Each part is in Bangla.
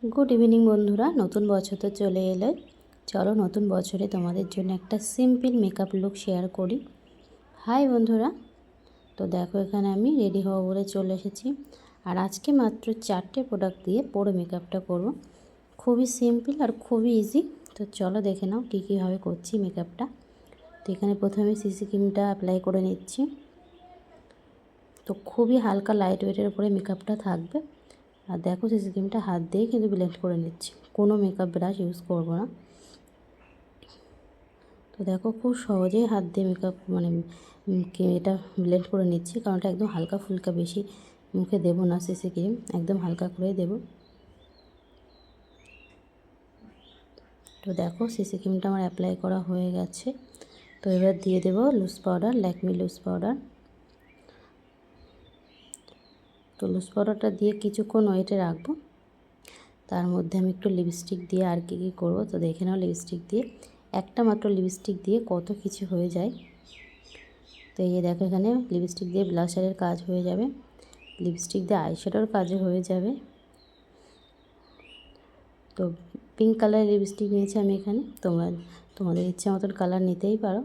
গুড ইভিনিং বন্ধুরা, নতুন বছর তো চলে এলো। চলো নতুন বছরে তোমাদের জন্য একটা সিম্পল মেকআপ লুক শেয়ার করি। হাই বন্ধুরা, তো দেখো এখানে আমি রেডি হওয়া বলে চলে এসেছি। আর আজকে মাত্র 4টে প্রোডাক্ট দিয়ে পুরো মেকআপটা করব। খুবই সিম্পল আর খুবই ইজি। তো চলো দেখে নাও কীভাবে করছি মেকআপটা। তো এখানে প্রথমে সিসি ক্রিমটা অ্যাপ্লাই করে নিচ্ছি। তো খুবই হালকা লাইট ওয়েটের উপরে মেকআপটা থাকবে। আর দেখো সিসি ক্রিমটা হাত দিয়ে কিন্তু ব্লেন্ড করে নিচ্ছি, কোনো মেকআপ ব্রাশ ইউজ করব না। তো দেখো খুব সহজেই হাত দিয়ে মেকআপ এটা ব্লেন্ড করে নিচ্ছি, কারণ এটা একদম হালকা ফুলকা, বেশি মুখে দেবো না সিসি ক্রিম, একদম হালকা করেই দেবো। তো দেখো সিসি ক্রিমটা আমার অ্যাপ্লাই করা হয়ে গেছে। তো এবার দিয়ে দেবো loose powder, Lakme loose powder. তো লুজ পাউডারটা দিয়ে কিছুক্ষণ ওয়েটে রাখবো। তার মধ্যে আমি একটু লিপস্টিক দিয়ে আর কী করবো তো দেখে নাও। লিপস্টিক দিয়ে একটা মাত্র লিপস্টিক দিয়ে কত কিছু হয়ে যায়। তো এই যে দেখো এখানে লিপস্টিক দিয়ে ব্লাশারের কাজ হয়ে যাবে, লিপস্টিক দিয়ে আইশ্যাডোর কাজও হয়ে যাবে। তো পিঙ্ক কালারের লিপস্টিক নিয়েছি আমি এখানে, তোমাদের ইচ্ছা মতন কালার নিতেই পারো।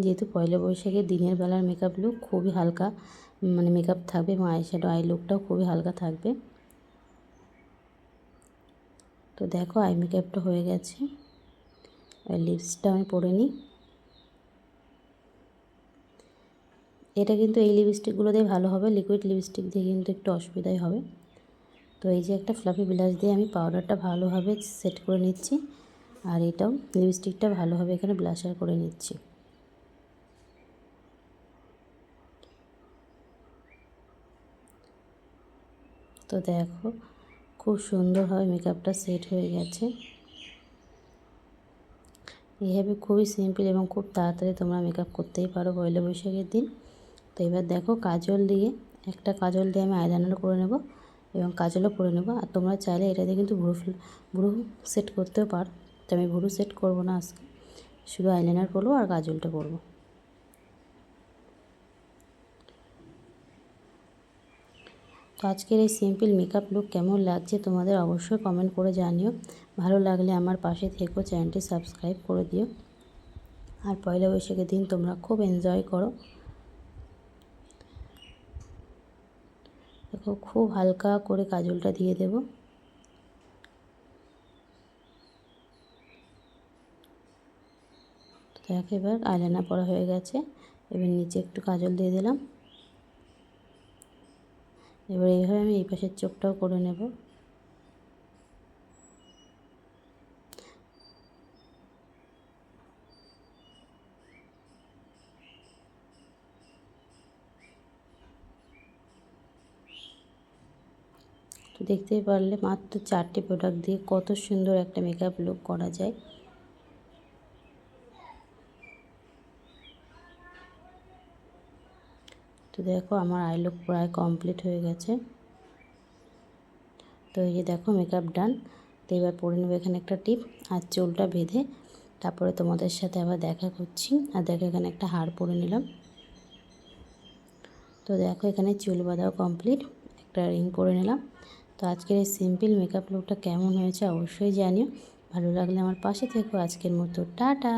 যেহেতু পয়লা বৈশাখের দিনের বেলার মেকআপ লুক, খুবই হালকা মেকআপ থাকবে এবং আইশ্যাডো আই লুকটাও খুবই হালকা থাকবে। তো দেখো আই মেকআপটা হয়ে গেছে, আর লিপসটা আমি পরে নিই। এটা কিন্তু এই লিপস্টিকগুলো দিয়ে ভালো হবে, লিকুইড লিপস্টিক দিয়ে কিন্তু একটু অসুবিধাই হবে। তো এই যে একটা ফ্লাফি ব্লাশ দিয়ে আমি পাউডারটা ভালোভাবে সেট করে নিচ্ছি, আর এটাও লিপস্টিকটা ভালোভাবে এখানে ব্লাশার করে নিচ্ছি। তো দেখো খুব সুন্দরভাবে মেকআপটা সেট হয়ে গেছে। এইভাবে খুবই সিম্পল এবং খুব তাড়াতাড়ি তোমরা মেকআপ করতেই পারো পয়লা বৈশাখের দিন। তো এবার দেখো কাজল দিয়ে আমি আইলাইনার করে নেব এবং কাজলও করে নেব। আর তোমরা চাইলে এটা দিয়ে কিন্তু ভ্রু সেট করতেও পারো। তো আমি ভ্রু সেট করব না আজকে, শুধু আইলাইনার করবো আর কাজলটা করবো। তো আজকের এই সিম্পল মেকআপ লুক কেমন লাগছে তোমাদের অবশ্যই কমেন্ট করে জানিও। ভালো লাগলে আমার পাশে থেকো, চ্যানেলটি সাবস্ক্রাইব করে দিও। আর পয়লা বৈশাখের দিন তোমরা খুব এনজয় করো। দেখো খুব হালকা করে কাজলটা দিয়ে দেব। দেখো এবার আইলাইনার পরা হয়ে গেছে, এবার নিচে একটু কাজল দিয়ে দিলাম। এবার এইভাবে আমি এই পাশের চোখটাও করে নেব। তো দেখতেই পারলে মাত্র 4টে প্রোডাক্ট দিয়ে কত সুন্দর একটা মেকআপ লুক করা যায়। তো দেখো আমার আই লুক প্রায় কমপ্লিট হয়ে গেছে। তো এই যে দেখো মেকআপ ডান। তো এবার পরে নেবো এখানে একটা টিপ আর চুলটা বেঁধে তারপরে তোমাদের সাথে আবার দেখা করছি। আর দেখো এখানে একটা হার পরে নিলাম। তো দেখো এখানে চুল বাঁধাও কমপ্লিট, একটা রিং পরে নিলাম। তো আজকের এই সিম্পল মেকআপ লুকটা কেমন হয়েছে অবশ্যই জানিও। ভালো লাগলে আমার পাশে থেকো। আজকের মতো টাটা।